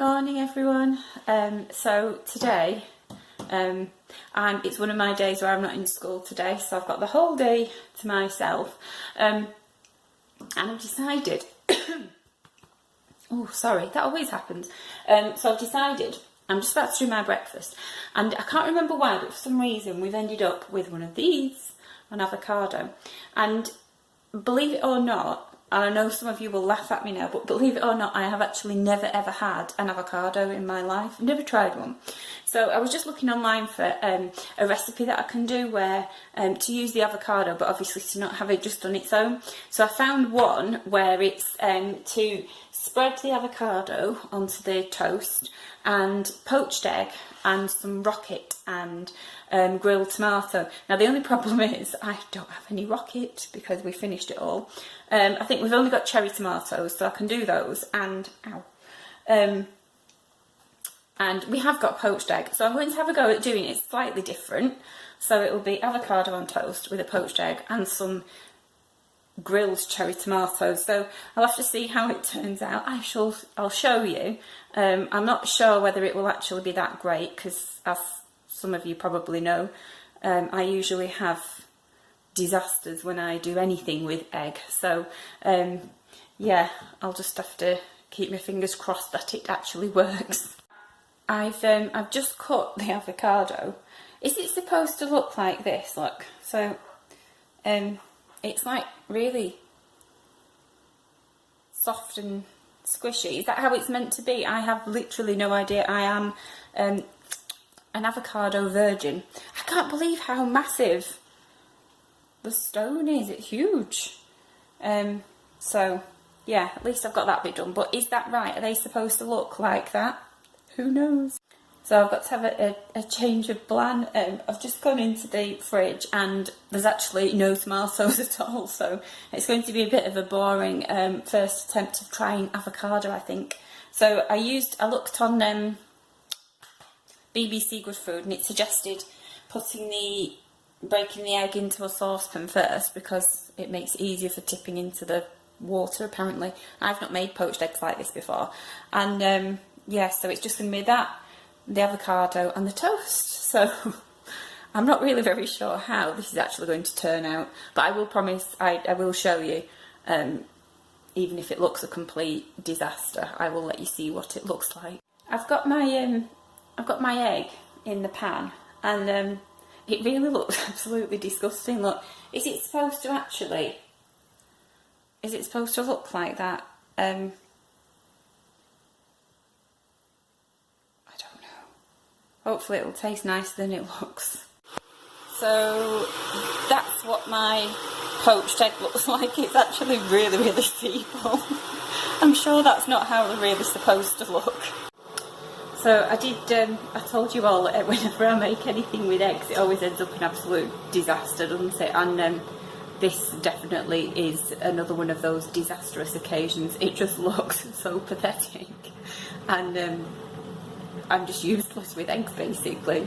Morning everyone. So today it's one of my days where I'm not in school today, so I've got the whole day to myself, and I've decided oh sorry, that always happens. So I've decided I'm just about to do my breakfast, and I can't remember why, but for some reason we've ended up with one of these, an avocado. And believe it or not, and I know some of you will laugh at me now, but believe it or not, I have actually never ever had an avocado in my life. I've never tried one. So I was just looking online for a recipe that I can do where to use the avocado, but obviously to not have it just on its own. So I found one where it's to spread the avocado onto the toast and poached egg and some rocket and grilled tomato. Now the only problem is I don't have any rocket because we finished it all. I think we've only got cherry tomatoes, so I can do those, and and we have got poached egg, so I'm going to have a go at doing it slightly different. So it will be avocado on toast with a poached egg and some grilled cherry tomatoes. So I'll have to see how it turns out. I'll show you. I'm not sure whether it will actually be that great because, as some of you probably know, I usually have disasters when I do anything with egg. So yeah, I'll just have to keep my fingers crossed that it actually works. I've just cut the avocado. Is it supposed to look like this? Look, so it's like really soft and squishy. Is that how it's meant to be? I have literally no idea. I am an avocado virgin. I can't believe how massive the stone is. It's huge. So yeah, at least I've got that bit done. But is that right? Are they supposed to look like that? Who knows? So I've got to have a change of plan. I've just gone into the fridge and there's actually no tomatoes at all, so it's going to be a bit of a boring first attempt of trying avocado, I think. So I looked on BBC Good Food, and it suggested breaking the egg into a saucepan first because it makes it easier for tipping into the water, apparently. I've not made poached eggs like this before. And yeah, so it's just going to be that, the avocado and the toast. So I'm not really very sure how this is actually going to turn out, but I will promise I will show you, even if it looks a complete disaster, I will let you see what it looks like. I've got my egg in the pan, and it really looks absolutely disgusting. Look, is it supposed to look like that? Hopefully it will taste nicer than it looks. So that's what my poached egg looks like. It's actually really, really feeble. I'm sure that's not how they're really supposed to look. So I told you all, whenever I make anything with eggs, it always ends up an absolute disaster, doesn't it? And this definitely is another one of those disastrous occasions. It just looks so pathetic. And I'm just useless with eggs, basically.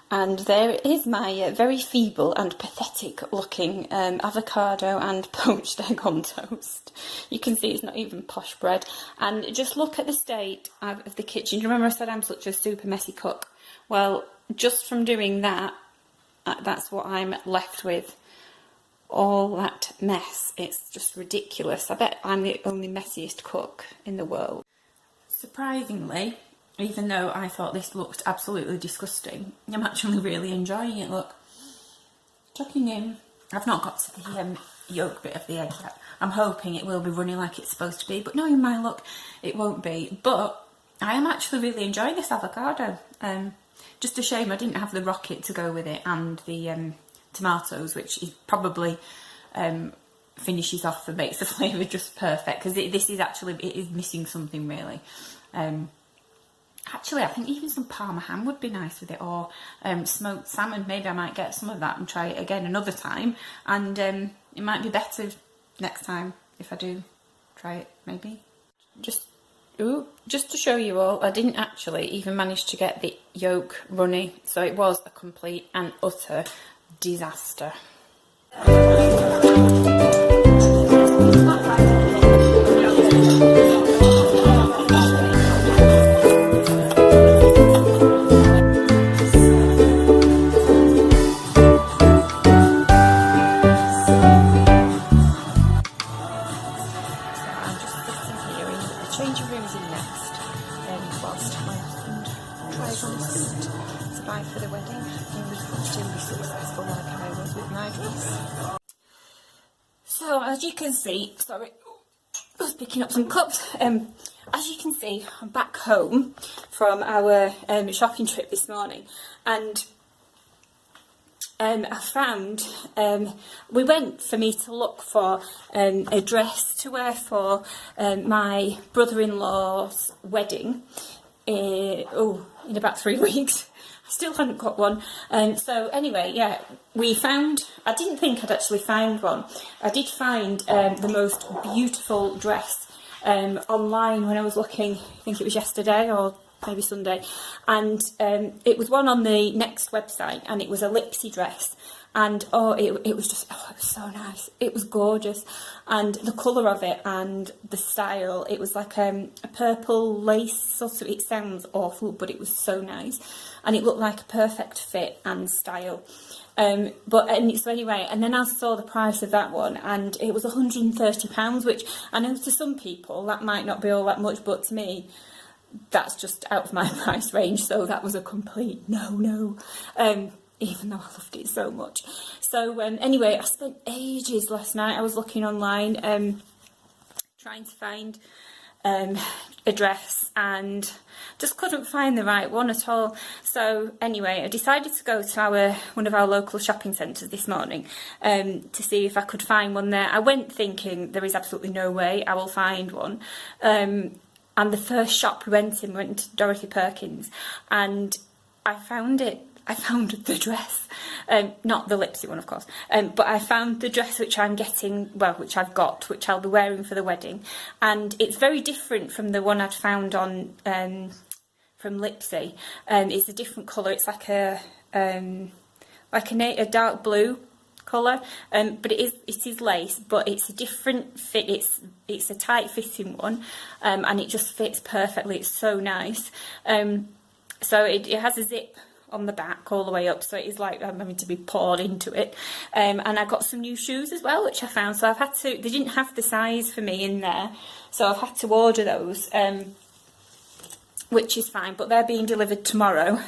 And there is my very feeble and pathetic looking avocado and poached egg on toast. You can see it's not even posh bread. And just look at the state of the kitchen. Do you remember I said I'm such a super messy cook? Well, just from doing that, that's what I'm left with. All that mess. It's just ridiculous. I bet I'm the only messiest cook in the world. Surprisingly, even though I thought this looked absolutely disgusting, I'm actually really enjoying it. Look, chucking in. I've not got to the yolk bit of the egg yet. I'm hoping it will be runny like it's supposed to be, but knowing my luck, it won't be. But I am actually really enjoying this avocado. Just a shame I didn't have the rocket to go with it and the tomatoes, which is probably finishes off and makes the flavour just perfect, because it is missing something really. Actually, I think even some Parma ham would be nice with it, or smoked salmon. Maybe I might get some of that and try it again another time, and it might be better next time if I do try it, maybe. Just to show you all, I didn't actually even manage to get the yolk runny, so it was a complete and utter disaster. changing rooms in next, whilst my husband tries on a suit to buy for the wedding. Fingers crossed he'll be successful like I was with my dress. So as you can see, sorry, I was picking up some cups. As you can see, I'm back home from our shopping trip this morning, and I found, we went for me to look for a dress to wear for my brother-in-law's wedding in about 3 weeks. I still hadn't got one. So anyway, yeah, I didn't think I'd actually found one. I did find the most beautiful dress online when I was looking. I think it was yesterday or maybe Sunday, and it was one on the Next website, and it was a Lipsy dress, and it was so nice. It was gorgeous, and the colour of it and the style, it was like a purple lace sort of. It sounds awful, but it was so nice, and it looked like a perfect fit and style. So anyway, and then I saw the price of that one, and it was £130, which I know to some people that might not be all that much, but to me, that's just out of my price range, so that was a complete no, even though I loved it so much. So anyway, I spent ages last night. I was looking online, trying to find a dress, and just couldn't find the right one at all. So anyway, I decided to go to one of our local shopping centres this morning to see if I could find one there. I went thinking there is absolutely no way I will find one. And the first shop we went to Dorothy Perkins, and I found it. I found the dress, not the Lipsy one, of course, but I found the dress which I'm getting, which I've got, which I'll be wearing for the wedding, and it's very different from the one I'd found on from Lipsy. It's a different colour. It's like a dark blue colour, but it is lace, but it's a different fit. It's a tight fitting one, and it just fits perfectly. It's so nice. So it has a zip on the back all the way up, so it is like I'm having to be poured into it. And I got some new shoes as well, which I found. So they didn't have the size for me in there, so I've had to order those, which is fine. But they're being delivered tomorrow.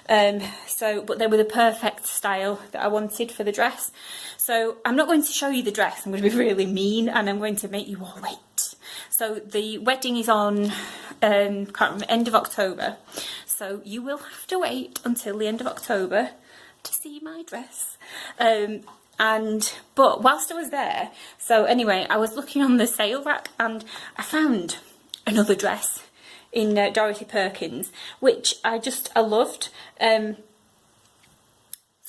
But they were the perfect style that I wanted for the dress. So I'm not going to show you the dress. I'm going to be really mean, and I'm going to make you all wait. So the wedding is on, can't remember, end of October. So you will have to wait until the end of October to see my dress. But whilst I was there, so anyway, I was looking on the sale rack, and I found another dress in Dorothy Perkins, which I loved. So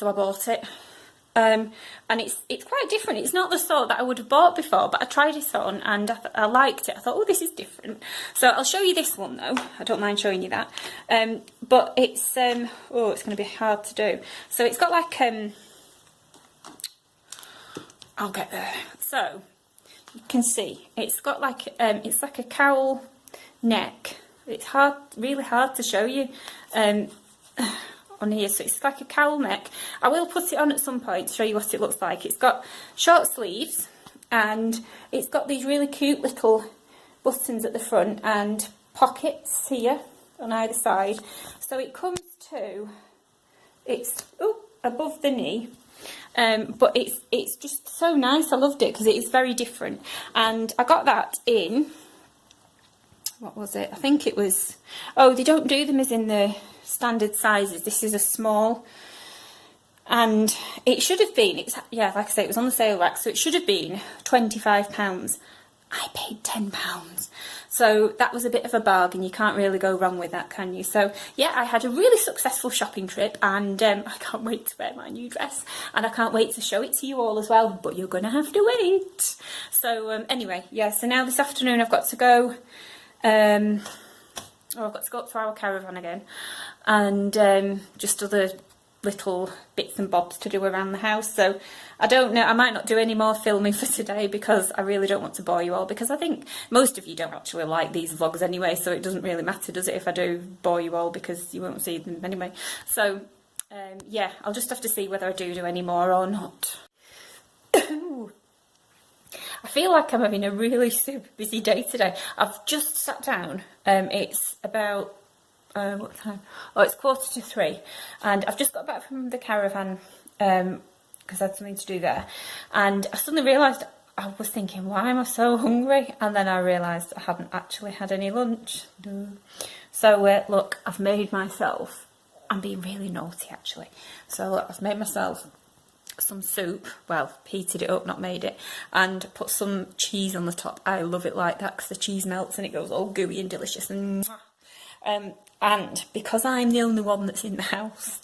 I bought it. And it's quite different. It's not the sort that I would have bought before, but I tried it on, and I liked it. I thought, oh, this is different. So I'll show you this one though. I don't mind showing you that. But it's it's going to be hard to do. So it's got like I'll get there. So you can see it's got like it's like a cowl neck. It's really hard to show you on here. So it's like a cowl neck. I will put it on at some point to show you what it looks like. It's got short sleeves, and it's got these really cute little buttons at the front and pockets here on either side. So it comes to, it's above the knee, but it's just so nice. I loved it because it is very different, and I got that in, what was it? I think it was, they don't do them as in the standard sizes. This is a small, and it should have been, like I say, it was on the sale rack, so it should have been £25. I paid £10. So that was a bit of a bargain. You can't really go wrong with that, can you? So yeah, I had a really successful shopping trip, and I can't wait to wear my new dress, and I can't wait to show it to you all as well, but you're gonna have to wait. So anyway, yeah, so now this afternoon I've got to go I've got to go up to our caravan again, and just other little bits and bobs to do around the house. So I don't know, I might not do any more filming for today, because I really don't want to bore you all, because I think most of you don't actually like these vlogs anyway, so it doesn't really matter, does it, if I do bore you all, because you won't see them anyway. So yeah, I'll just have to see whether I do any more or not. I feel like I'm having a really super busy day today. I've just sat down. It's about, what time? Oh, it's 2:45. And I've just got back from the caravan because I had something to do there. And I suddenly realised, I was thinking, why am I so hungry? And then I realised I hadn't actually had any lunch. So look, I've made myself, I'm being really naughty actually. So look, I've made myself some soup, well, heated it up, not made it, and put some cheese on the top. I love it like that because the cheese melts and it goes all gooey and delicious. And because I'm the only one that's in the house,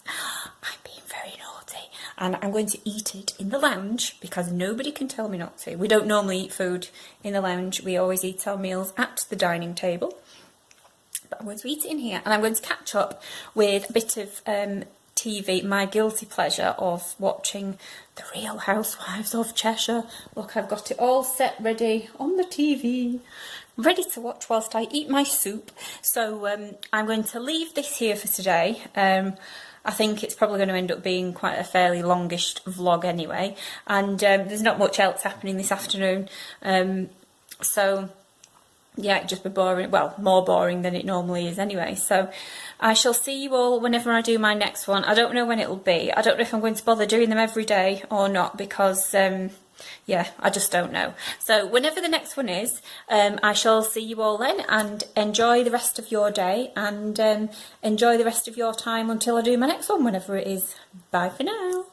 I'm being very naughty, and I'm going to eat it in the lounge because nobody can tell me not to. We don't normally eat food in the lounge. We always eat our meals at the dining table. But I'm going to eat it in here, and I'm going to catch up with a bit of TV, my guilty pleasure of watching The Real Housewives of Cheshire. Look, I've got it all set ready on the TV, ready to watch whilst I eat my soup. So I'm going to leave this here for today. I think it's probably going to end up being quite a fairly longish vlog anyway, and there's not much else happening this afternoon. So yeah, it'd just be boring, well, more boring than it normally is anyway. So I shall see you all whenever I do my next one. I don't know when it'll be. I don't know if I'm going to bother doing them every day or not because, yeah, I just don't know. So whenever the next one is, I shall see you all then, and enjoy the rest of your day, and enjoy the rest of your time until I do my next one, whenever it is. Bye for now.